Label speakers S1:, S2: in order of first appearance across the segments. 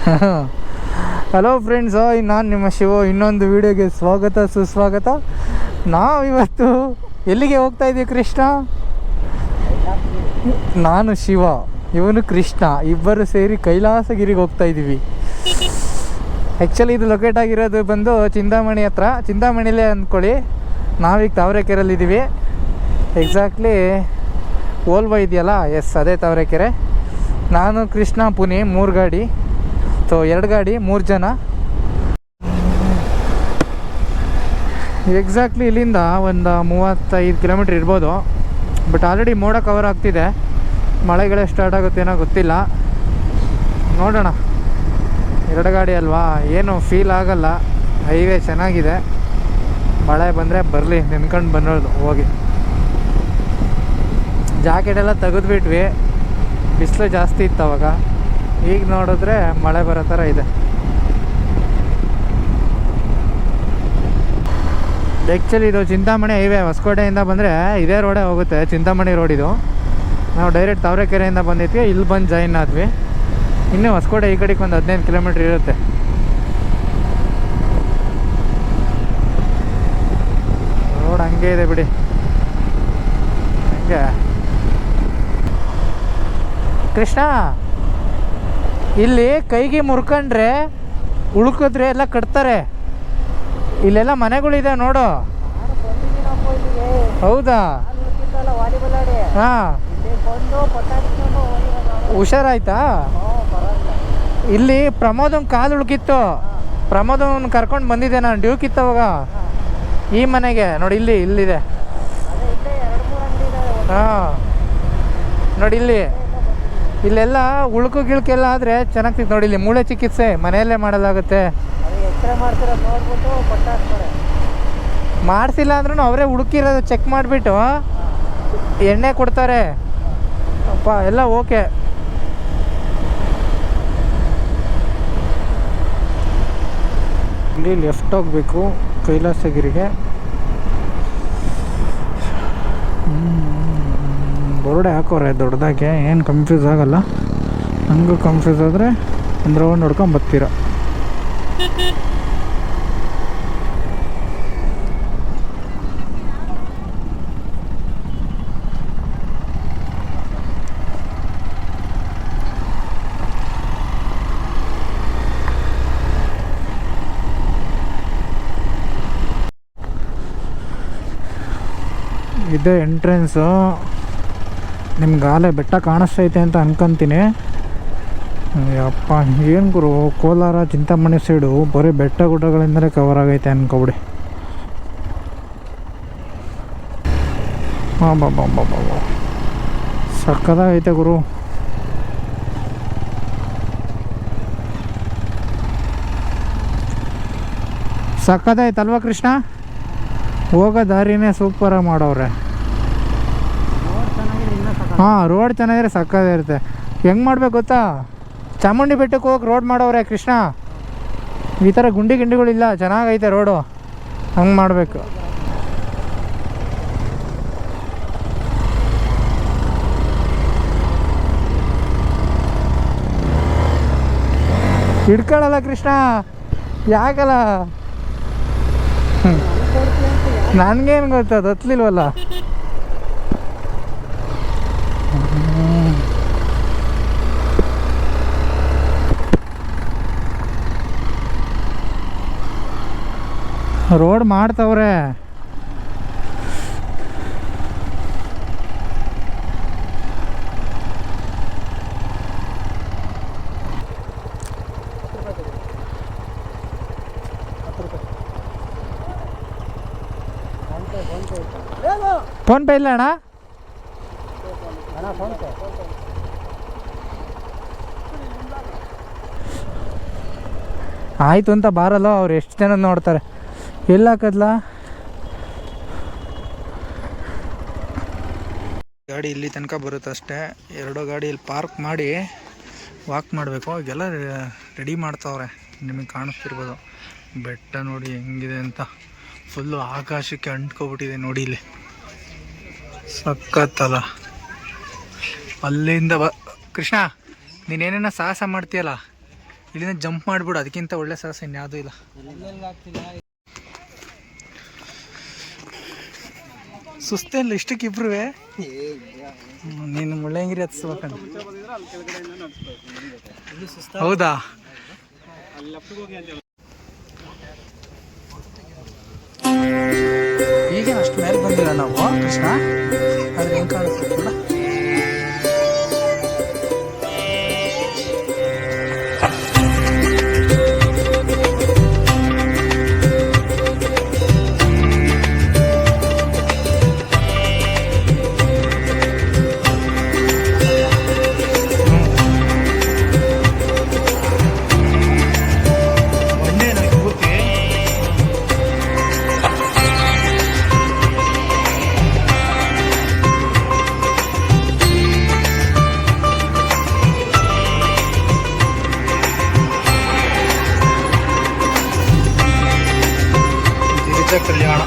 S1: Hello friends, ನಾನು ನಿಮ್ಮ ಶಿವ. ಇನ್ನೊಂದು ವಿಡಿಯೋಗೆ ಸ್ವಾಗತ ಸುಸ್ವಾಗತ. ನಾವಿವತ್ತು ಎಲ್ಲಿಗೆ ಹೋಗ್ತಾ ಇದ್ದೀವಿ ಕೃಷ್ಣ? ನಾನು ಶಿವ, ಇವನು ಕೃಷ್ಣ, ಇಬ್ಬರು ಸೇರಿ ಕೈಲಾಸಗಿರಿಗೆ ಹೋಗ್ತಾ ಇದ್ದೀವಿ. ಆ್ಯಕ್ಚುಲಿ ಇದು ಲೊಕೇಟ್ ಆಗಿರೋದು ಬಂದು ಚಿಂತಾಮಣಿ ಹತ್ರ, ಚಿಂತಾಮಣಿಲೇ ಅಂದ್ಕೊಳ್ಳಿ. ನಾವೀಗ ತಾವರೆಕೆರೆಯಲ್ಲಿದ್ದೀವಿ. ಎಕ್ಸಾಕ್ಟ್ಲಿ ಓಲ್ವ ಇದೆಯಲ್ಲ, ಎಸ್ ಅದೇ ತಾವರೆಕೆರೆ. ನಾನು ಕೃಷ್ಣ ಪುನಿ 3 ಗಾಡಿ, ಸೊ 2 ಗಾಡಿ 3 ಜನ. ಎಕ್ಸಾಕ್ಟ್ಲಿ ಇಲ್ಲಿಂದ ಒಂದು 35 ಕಿಲೋಮೀಟ್ರ್ ಇರ್ಬೋದು. ಬಟ್ ಆಲ್ರೆಡಿ ಮೋಡ ಕವರ್ ಆಗ್ತಿದೆ. ಮಳೆಗಳೇ ಸ್ಟಾರ್ಟ್ ಆಗುತ್ತೇನೋ ಗೊತ್ತಿಲ್ಲ, ನೋಡೋಣ. 2 ಗಾಡಿ ಅಲ್ವಾ, ಏನು ಫೀಲ್ ಆಗಲ್ಲ. ಹೈವೇ ಚೆನ್ನಾಗಿದೆ. ಮಳೆ ಬಂದರೆ ಬರಲಿ, ನೆನ್ಕೊಂಡು ಬಂದೋದು ಹೋಗಿ. ಜಾಕೆಟೆಲ್ಲ ತೆಗೆದುಬಿಟ್ವಿ, ಬಿಸಿಲು ಜಾಸ್ತಿ ಇತ್ತು ಅವಾಗ. ಈಗ ನೋಡಿದ್ರೆ ಮಳೆ ಬರೋ ಥರ ಇದೆ. ಆ್ಯಕ್ಚುಲಿ ಇದು ಚಿಂತಾಮಣಿ ಹೈವೇ. ಹೊಸಕೋಟೆಯಿಂದ ಬಂದರೆ ಇದೇ ರೋಡೇ ಹೋಗುತ್ತೆ, ಚಿಂತಾಮಣಿ ರೋಡ್ ಇದು. ನಾವು ಡೈರೆಕ್ಟ್ ತಾವರೆಕೆರೆಯಿಂದ ಬಂದಿದ್ವಿ, ಇಲ್ಲಿ ಬಂದು ಜಾಯಿನ್ ಆದ್ವಿ. ಇನ್ನೂ ಹೊಸಕೋಟೆ ಈ ಕಡೆಗೆ ಒಂದು 15 ಕಿಲೋಮೀಟ್ರ್ ಇರುತ್ತೆ. ರೋಡ್ ಹಂಗೆ ಇದೆ ಬಿಡಿ, ಹಂಗೆ. ಕೃಷ್ಣ, ಇಲ್ಲಿ ಕೈಗೆ ಮುರ್ಕೊಂಡ್ರೆ ಉಳ್ಕಿದ್ರೆ ಎಲ್ಲ ಕಟ್ತಾರೆ. ಇಲ್ಲೆಲ್ಲ ಮನೆಗಳಿದೆ ನೋಡು. ಹೌದಾ? ಹಾಂ, ಹುಷಾರಾಯ್ತಾ? ಇಲ್ಲಿ ಪ್ರಮೋದನ್ ಕಾಲು ಉಳ್ಕಿತ್ತು. ಪ್ರಮೋದನ್ ಕರ್ಕೊಂಡು ಬಂದಿದ್ದೆ ನಾನು, ಡ್ಯೂಕ್ ಇತ್ತವಾಗ ಈ ಮನೆಗೆ. ನೋಡಿ ಇಲ್ಲಿದೆ. ಹಾಂ, ನೋಡಿ ಇಲ್ಲೆಲ್ಲ ಉಳ್ಕು ಗಿಳ್ಕೆಲ್ಲ ಆದರೆ ಚೆನ್ನಾಗ್ತಿತ್ತು. ನೋಡಿ ಇಲ್ಲಿ ಮೂಳೆ ಚಿಕಿತ್ಸೆ ಮನೆಯಲ್ಲೇ ಮಾಡಲಾಗುತ್ತೆ. ಮಾಡಿಸಿಲ್ಲ ಅಂದ್ರೂ ಅವರೇ ಹುಡುಕಿರೋದು ಚೆಕ್ ಮಾಡಿಬಿಟ್ಟು ಎಣ್ಣೆ ಕೊಡ್ತಾರೆ. ಅಪ್ಪ ಎಲ್ಲ ಓಕೆ. ಇಲ್ಲಿ ಲೆಫ್ಟ್ ಹೋಗಬೇಕು ಕೈಲಾಸಗಿರಿಗೆ. ಬೋರ್ಡೆ ಹಾಕೋರೆ ದೊಡ್ಡದಾಗೆ, ಏನು ಕನ್ಫ್ಯೂಸ್ ಆಗಲ್ಲ. ಹಂಗೂ ಕನ್ಫ್ಯೂಸ್ ಆದರೆ ಒಂದು ರೌಂಡ್ ನೋಡ್ಕೊಂಡು ಬರ್ತೀರ. ಇದೇ ಎಂಟ್ರೆನ್ಸು. ನಿಮ್ಗೆ ಆಲೆ ಬೆಟ್ಟ ಕಾಣಿಸ್ತೈತೆ ಅಂತ ಅನ್ಕೊಂತೀನಿ. ಅಪ್ಪ ಏನು ಗುರು, ಕೋಲಾರ ಚಿಂತಾಮಣಿ ಸೈಡು ಬರೀ ಬೆಟ್ಟ ಗುಡ್ಡಗಳಿಂದಲೇ ಕವರ್ ಆಗೈತೆ ಅನ್ಕೊಬಿಡಿ. ಹಾಂ ಬಾಬಾ ಸಕ್ಕದಾಗೈತೆ ಗುರು. ಸಕ್ಕದಾಯ್ತಲ್ವ ಕೃಷ್ಣ? ಹೋಗೋ ದಾರಿನೇ ಸೂಪರಾಗಿ ಮಾಡವ್ರೆ. ಹಾಂ, ರೋಡ್ ಚೆನ್ನಾಗಿದ್ರೆ ಸಕ್ಕದಾಗಿರುತ್ತೆ. ಹೆಂಗೆ ಮಾಡ್ಬೇಕು ಗೊತ್ತಾ? ಚಾಮುಂಡಿ ಬೆಟ್ಟಕ್ಕೆ ಹೋಗಿ ರೋಡ್ ಮಾಡವ್ರೆ ಕೃಷ್ಣ. ಈ ಥರ ಗಿಂಡಿಗಳಿಲ್ಲ, ಚೆನ್ನಾಗೈತೆ ರೋಡು. ಹಂಗೆ ಮಾಡಬೇಕು. ಹಿಡ್ಕೊಳ್ಳಲ್ಲ ಕೃಷ್ಣ, ಯಾಕಲ್ಲ? ನನಗೇನು ಗೊತ್ತದು, ಹತ್ಲಿಲ್ವಲ್ಲ. ರೋಡ್ ಮಾಡ್ತವ್ರೆ. ಫೋನ್ ಪೇ ಇಲ್ಲ ಅಣ್ಣ? ಆಯಿತು ಅಂತ ಬಾರಲ್ಲ, ಅವ್ರು ಎಷ್ಟು ಜನ ನೋಡ್ತಾರೆ. ಎಲ್ಲ ಹಾಕದ್ಲಾ ಗಾಡಿ? ಇಲ್ಲಿ ತನಕ ಬರುತ್ತೆ ಅಷ್ಟೇ. 2 ಗಾಡಿ ಇಲ್ಲಿ ಪಾರ್ಕ್ ಮಾಡಿ ವಾಕ್ ಮಾಡಬೇಕು. ಈಗೆಲ್ಲ ರೆಡಿ ಮಾಡ್ತಾವ್ರೆ, ನಿಮಗೆ ಕಾಣಿಸ್ತಿರ್ಬೋದು. ಬೆಟ್ಟ ನೋಡಿ ಹೆಂಗಿದೆ ಅಂತ. ಫುಲ್ಲು ಆಕಾಶಕ್ಕೆ ಅಂಟ್ಕೊಬಿಟ್ಟಿದೆ ನೋಡಿ ಇಲ್ಲಿ. ಸಕ್ಕತ್ತಲ್ಲ. ಅಲ್ಲಿಂದ ಕೃಷ್ಣ, ನೀನೇನ ಸಾಹಸ ಮಾಡ್ತೀಯಲ್ಲ, ಇಲ್ಲಿಂದ ಜಂಪ್ ಮಾಡಿಬಿಡು, ಅದಕ್ಕಿಂತ ಒಳ್ಳೆ ಸಾಹಸ ಇನ್ಯಾವುದೂ ಇಲ್ಲ. ಸುಸ್ತೇನಿಲ್ಲ ಇಷ್ಟಕ್ಕೆ ಇಬ್ರು. ನೀನು ಮುಳ್ಳಂಗಿರಿ ಹತ್ಸ್ಬೇಕಂತ. ಹೌದಾ? ಈಗ ಅಷ್ಟು ಮೇಲೆ ಬಂದಿಲ್ಲ ನಾವು ಕೃಷ್ಣ, ಆದ್ರೆ ಹೆಂಗೆ ಕಾಣಿಸ್ತದೆ ಕೂಡ. ಕಲ್ಯಾಣ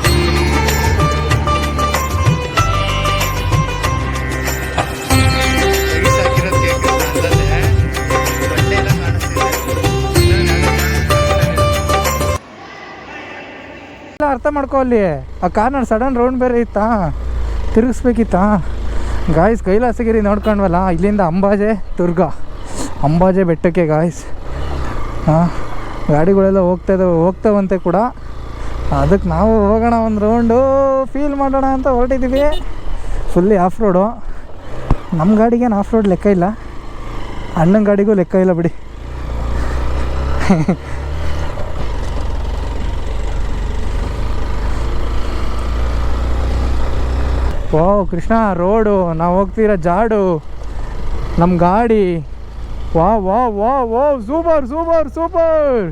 S1: ಅರ್ಥ ಮಾಡ್ಕೊ. ಅಲ್ಲಿ ಆ ಕಾರ್ನ ಸಡನ್ ರೌಂಡ್ ಬೇರೆ ಇತ್ತಾ, ತಿರುಗಿಸ್ಬೇಕಿತ್ತಾ ಗಾಯ್ಸ್. ಕೈಲಾಸಗಿರಿ ನೋಡ್ಕೊಂಡ್ವಲ್ಲ, ಇಲ್ಲಿಂದ ಅಂಬಾಜೆ ದುರ್ಗ, ಅಂಬಾಜೆ ಬೆಟ್ಟಕ್ಕೆ ಗಾಯ್ಸ್. ಗಾಡಿಗಳೆಲ್ಲ ಹೋಗ್ತಾವಂತೆ ಕೂಡ. ಅದಕ್ಕೆ ನಾವು ಹೋಗೋಣ, ಒಂದು ರೌಂಡು ಫೀಲ್ ಮಾಡೋಣ ಅಂತ ಹೊರಟಿದ್ದೀವಿ. Fully of road. ನಮ್ಮ ಗಾಡಿಗೇನು ಆಫ್ ರೋಡ್ ಲೆಕ್ಕ ಇಲ್ಲ, ಅಣ್ಣನ ಗಾಡಿಗೂ ಲೆಕ್ಕ ಇಲ್ಲ ಬಿಡಿ. ಓ ಕೃಷ್ಣ, ರೋಡು ನಾವು ಹೋಗ್ತಿರೋ ಜಾಡು, ನಮ್ಮ ಗಾಡಿ. ವಾ ವಾ ವಾ ವಾ, ಸೂಪರ್ ಸೂಪರ್ ಸೂಪರ್.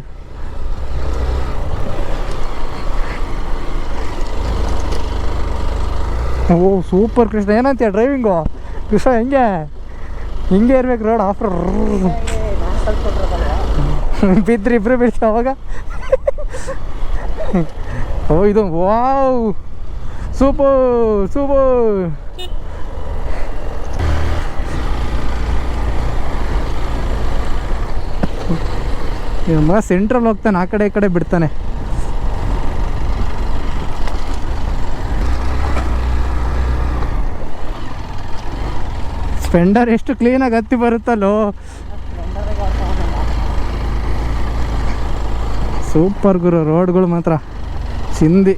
S1: ಓ ಸೂಪರ್ ಕೃಷ್ಣ, ಏನಂತೀಯ ಡ್ರೈವಿಂಗು ಕೃಷ್ಣ? ಹಿಂಗೆ ಇರ್ಬೇಕು ರೋಡ್. ಆಫ್ಟರ್ ಬಿದ್ದರೆ ಇಬ್ಬರು ಬೀಳ್ತೀವಿ ಅವಾಗ. ಓ ಇದು ವಾವ್, ಸೂಪರ್ ಸೂಪರ್. ನಮ್ಮ ಸೆಂಟ್ರಲ್ಲಿ ಹೋಗ್ತಾನೆ, ಆ ಕಡೆ ಈ ಕಡೆ ಬಿಡ್ತಾನೆ. ಸ್ಪೆಂಡರ್ ಎಷ್ಟು ಕ್ಲೀನಾಗಿ ಹತ್ತಿ ಬರುತ್ತಲ್ಲೋ. ಸೂಪರ್ ಗುರು, ರೋಡ್ಗಳು ಮಾತ್ರ ಚಿಂದಿ.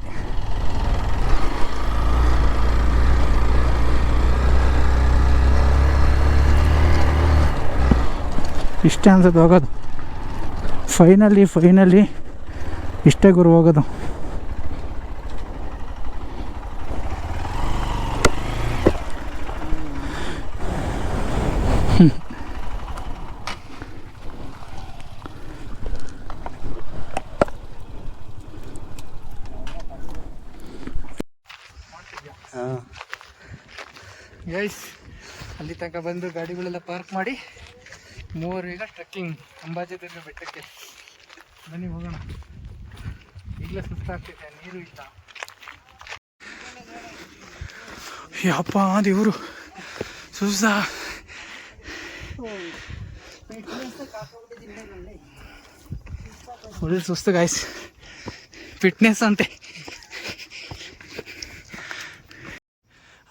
S1: ಇಷ್ಟೇ ಅನ್ಸುತ್ತೆ ಹೋಗೋದು. ಫೈನಲಿ ಇಷ್ಟೇ ಗುರು ಹೋಗೋದು. ಗೈಸ್, ಅಲ್ಲಿ ತನಕ ಬಂದು ಗಾಡಿಗಳೆಲ್ಲ ಪಾರ್ಕ್ ಮಾಡಿ ಮೂವರು ಈಗ ಟ್ರೆಕ್ಕಿಂಗ್ ಅಂಬಾಜೆದುರ್ಗ ಬೆಟ್ಟಕ್ಕೆ. ಬನ್ನಿ ಹೋಗೋಣ. ಈಗಲೇ ಸುಸ್ತಾಗ್ತಿದೆ, ನೀರು ಇಲ್ಲ. ಯಪ್ಪ ದೇವರು, ಸುಸ್ತ ಫುಲ್ ಸುಸ್ತು ಗಾಯ್ಸ್. ಫಿಟ್ನೆಸ್ ಅಂತೆ.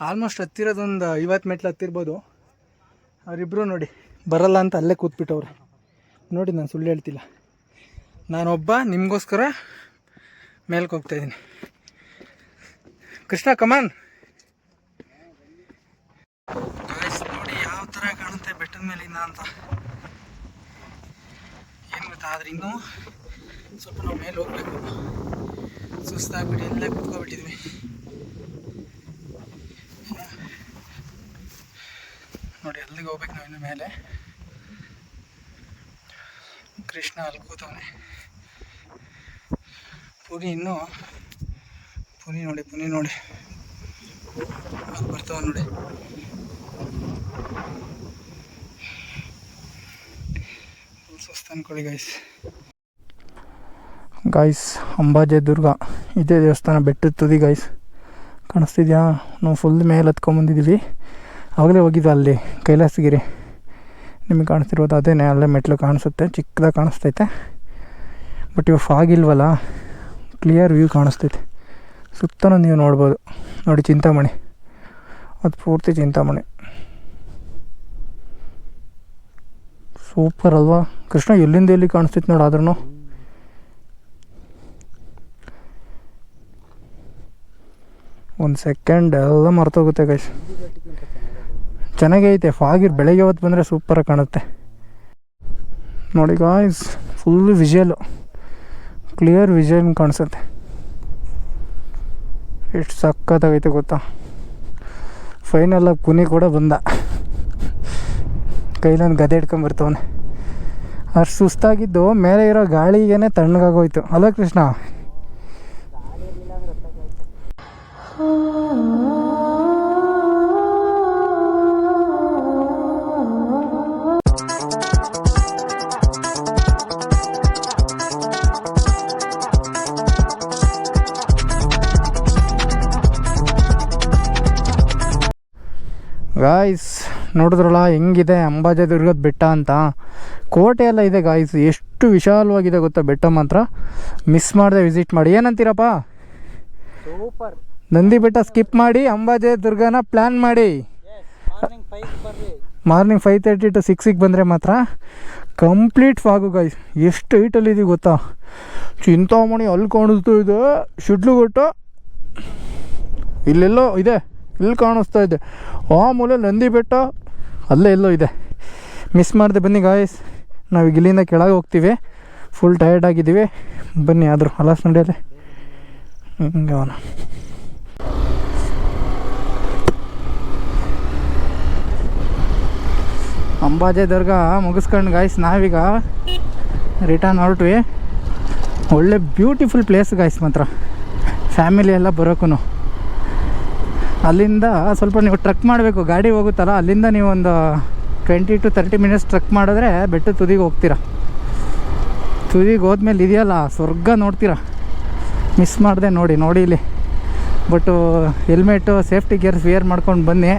S1: ಆಲ್ಮೋಸ್ಟ್ ಹತ್ತಿರೋದೊಂದು 50 ಮೆಟ್ಲು ಹತ್ತಿರ್ಬೋದು. ಅವರಿಬ್ಬರು ನೋಡಿ ಬರಲ್ಲ ಅಂತ ಅಲ್ಲೇ ಕೂತ್ಬಿಟ್ಟವ್ರೆ ನೋಡಿ. ನಾನು ಸುಳ್ಳು ಹೇಳ್ತಿಲ್ಲ, ನಾನೊಬ್ಬ ನಿಮಗೋಸ್ಕರ ಮೇಲ್ಗೆ ಹೋಗ್ತಾಯಿದ್ದೀನಿ. ಕೃಷ್ಣ ಕಮಾನ್. ನೋಡಿ ಯಾವ ಥರ ಕಾಣುತ್ತೆ ಬೆಟ್ಟದ ಮೇಲಿಂದ ಅಂತ. ಏನು ಗೊತ್ತಾ, ಆದರೆ ಇನ್ನೂ ಸ್ವಲ್ಪ ನಾವು ಮೇಲೆ ಹೋಗ್ಬೇಕು. ಸುಸ್ತಾಗ್ಬಿಟ್ಟು ಎಲ್ಲೇ ಕೂತ್ಕೊಬಿಟ್ಟಿದ್ವಿ. ನೋಡಿ ಅಲ್ಲಿಗೆ ಹೋಗ್ಬೇಕು ನಾವು ಇನ್ನು ಮೇಲೆ. ಕೃಷ್ಣ ಅಲ್ಲಿ ಕೂತವನೆ. ಪುನಿ ನೋಡಿ ಅದು ಬರ್ತಾವ ನೋಡಿ. ಸುಸ್ತು ಅನ್ಕೊಳ್ಳಿ ಗಾಯ್ಸ್. ಅಂಬಾಜೆ ದುರ್ಗ ಇದೇ ದೇವಸ್ಥಾನ, ಬೆಟ್ಟದ ತುದಿ ಗಾಯ್ಸ್. ಕಾಣಿಸ್ತಿದ್ಯಾ? ನಾವು ಫುಲ್ ಮೇಲೆ ಹತ್ಕೊಂಬಂದಿದ್ದೀವಿ. ಆವಾಗಲೇ ಹೋಗಿದ್ವಿ ಅಲ್ಲಿ ಕೈಲಾಸಗಿರಿ ನಿಮಗೆ ಕಾಣಿಸ್ತಿರೋದು ಅದೇನೆ, ಅಲ್ಲೇ ಮೆಟ್ಲು ಕಾಣಿಸುತ್ತೆ, ಚಿಕ್ಕದಾಗಿ ಕಾಣಿಸ್ತೈತೆ. ಬಟ್ ಇವಾಗ ಫಾಗ್ ಇಲ್ವಲ್ಲ, ಕ್ಲಿಯರ್ ವ್ಯೂ ಕಾಣಿಸ್ತೈತೆ. ಸುತ್ತಲೂ ನೀವು ನೋಡ್ಬೋದು ನೋಡಿ, ಚಿಂತಾಮಣಿ, ಅದು ಪೂರ್ತಿ ಚಿಂತಾಮಣಿ. ಸೂಪರ್ ಅಲ್ವಾ? ಕೃಷ್ಣ ಎಲ್ಲಿಂದ ಎಲ್ಲಿ ಕಾಣಿಸ್ತೈತೆ ನೋಡಿ. ಆದ್ರೂ ಒಂದು ಸೆಕೆಂಡ್ ಎಲ್ಲ ಮರ್ತೋಗುತ್ತೆ ಗೈಸ್. ಚೆನ್ನಾಗೈತೆ. ಫಾಗಿರ್ ಬೆಳಗ್ಗೆ ಹೊತ್ತು ಬಂದರೆ ಸೂಪರಾಗಿ ಕಾಣುತ್ತೆ ನೋಡಿ ಗಾಯ್ಸ್. ಫುಲ್ ವಿಜುವಲು, ಕ್ಲಿಯರ್ ವಿಜುವಲ್ ಕಾಣಿಸುತ್ತೆ. ಎಷ್ಟು ಸಕ್ಕತ್ತಾಗೈತೆ ಗೊತ್ತಾ. ಫೈನಲಾಗಿ ಕುನಿ ಕೂಡ ಬಂದ, ಕೈಲೊಂದು ಗದೆ ಹಿಡ್ಕೊಂಬರ್ತವನೆ. ಅಷ್ಟು ಸುಸ್ತಾಗಿದ್ದು ಮೇಲೆ ಇರೋ ಗಾಳಿಗೇ ತಣ್ಣಗಾಗೋಯ್ತು ಅಲ್ವಾ ಕೃಷ್ಣ? ಗಾಯ್ಸ್ ನೋಡಿದ್ರಲ್ಲ ಹೆಂಗಿದೆ ಅಂಬಾಜೀದುರ್ಗದ ಬೆಟ್ಟ ಅಂತ. ಕೋಟೆ ಎಲ್ಲ ಇದೆ ಗಾಯ್ಸ್, ಎಷ್ಟು ವಿಶಾಲವಾಗಿದೆ ಗೊತ್ತಾ ಬೆಟ್ಟ ಮಾತ್ರ. ಮಿಸ್ ಮಾಡದೆ ವಿಸಿಟ್ ಮಾಡಿ. ಏನಂತೀರಪ್ಪ? ಸೂಪರ್. ನಂದಿ ಬೆಟ್ಟ ಸ್ಕಿಪ್ ಮಾಡಿ ಅಂಬಾಜೀದುರ್ಗನ ಪ್ಲ್ಯಾನ್ ಮಾಡಿ. ಮಾರ್ನಿಂಗ್ 5:30 to 6 ಬಂದರೆ ಮಾತ್ರ ಕಂಪ್ಲೀಟ್ ಫಾಗು ಗಾಯ್ಸ್. ಎಷ್ಟು ಹೈಟಲ್ಲಿದೆ ಗೊತ್ತಾ. ಚಿಂತಾಮಣಿ ಅಲ್ಲಿ ಕಾಣಿಸ್ತಾ ಇದೆ, ಶಿಡ್ಲಘಟ್ಟ ಇಲ್ಲೆಲ್ಲೋ ಇದೆ, ಇಲ್ಲಿ ಕಾಣಿಸ್ತಾ ಇದೆ. ಆ ಮೂಲೆ ನಂದಿ ಬೆಟ್ಟ ಅಲ್ಲೇ ಎಲ್ಲೋ ಇದೆ. ಮಿಸ್ ಮಾಡಿದೆ ಬನ್ನಿ ಗಾಯ್ಸ್. ನಾವು ಇಲ್ಲಿಂದ ಕೆಳಗೆ ಹೋಗ್ತೀವಿ, ಫುಲ್ ಟಯರ್ಡ್ ಆಗಿದ್ದೀವಿ. ಬನ್ನಿ ಆದರೂ ಹಲಾಸ್ ನಡೆಯಲ್ಲ ಹಿಂಗೆ ಅವನ. ಅಂಬಾಜೀದುರ್ಗ ಮುಗಿಸ್ಕೊಂಡು ಗಾಯ್ಸ್ ನಾವೀಗ ರಿಟರ್ನ್ ಹೊರಟ್ವಿ. ಒಳ್ಳೆ ಬ್ಯೂಟಿಫುಲ್ ಪ್ಲೇಸ್ ಗಾಯ್ಸ್ ಮಾತ್ರ, ಫ್ಯಾಮಿಲಿ ಎಲ್ಲ ಬರೋಕ್ಕೂ. ಅಲ್ಲಿಂದ ಸ್ವಲ್ಪ ನೀವು ಟ್ರಕ್ ಮಾಡಬೇಕು, ಗಾಡಿ ಹೋಗುತ್ತಲ್ಲ, ಅಲ್ಲಿಂದ ನೀವು ಒಂದು 20 to 30 minutes ಟ್ರಕ್ ಮಾಡಿದ್ರೆ ಬೆಟ್ಟ ತುದಿಗೆ ಹೋಗ್ತೀರ. ತುದಿಗೆ ಹೋದ್ಮೇಲೆ ಇದೆಯಲ್ಲ ಸ್ವರ್ಗ ನೋಡ್ತೀರ. ಮಿಸ್ ಮಾಡಿದೆ ನೋಡಿ ಇಲ್ಲಿ. But helmet safety gears wear ಮಾಡ್ಕೊಂಡು ಬನ್ನಿ.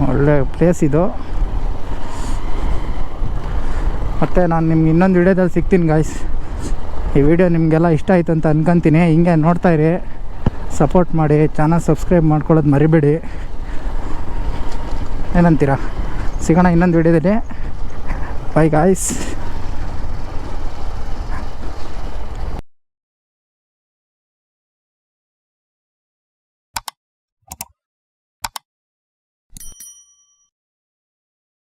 S1: ಒಳ್ಳೆ ಪ್ಲೇಸ್ ಇದು. ಮತ್ತು ನಾನು ನಿಮ್ಗೆ ಇನ್ನೊಂದು ವಿಡಿಯೋದಲ್ಲಿ ಸಿಗ್ತೀನಿ ಗಾಯ್ಸ್. ಈ ವಿಡಿಯೋ ನಿಮಗೆಲ್ಲ ಇಷ್ಟ ಆಯಿತು ಅಂತ ಅನ್ಕೊತೀನಿ. ಹಿಂಗೆ ನೋಡ್ತಾಯಿರಿ, ಸಪೋರ್ಟ್ ಮಾಡಿ, ಚಾನಲ್ ಸಬ್ಸ್ಕ್ರೈಬ್ ಮಾಡ್ಕೊಳ್ಳೋದು ಮರಿಬೇಡಿ. ಏನಂತೀರಾ? ಸಿಗೋಣ ಇನ್ನೊಂದು ವಿಡಿಯೋದಲ್ಲಿ. By guys.